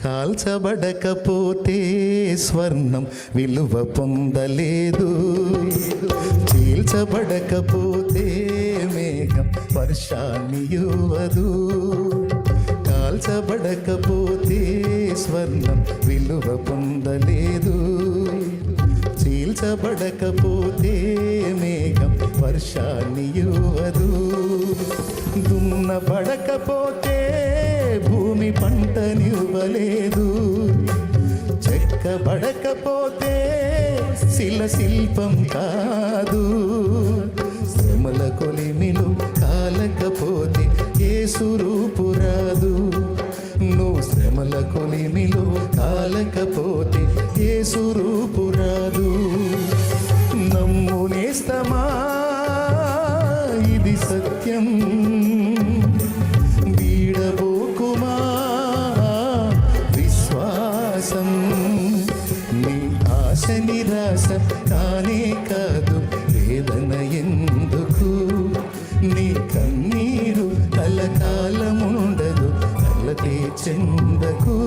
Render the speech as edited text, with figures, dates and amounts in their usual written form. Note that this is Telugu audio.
కాల్చబడకపోతే స్వర్ణం విలువ పొందలేదు, చీల్చబడకపోతే మేఘం వర్షాన్ని ఇవ్వదు. కాల్చబడకపోతే స్వర్ణం విలువ పొందలేదు, చీల్చబడకపోతే మేఘం వర్షాన్ని ఇవ్వదు. దున్నబడకపోతే భూమి పంటనివ్వలేదు, చెక్కబడకపోతే శిల్పం కాదు. శ్రమల కొలిమిలో కాలకపోతే యేసు రూపు రాదు. నువ్వు శ్రమల కొలిమిలో కాలకపోతే యేసు రూపు రాదు. నమ్ము నేస్తమా, ఇది సత్యం, వీడబోకుమా విశ్వాసం. నీ ఆశ నిరాశ కానే కాదు, వేదన ఎందుకు? నీ కన్నీరు కలకాలముండదు, కలతే చెందకు.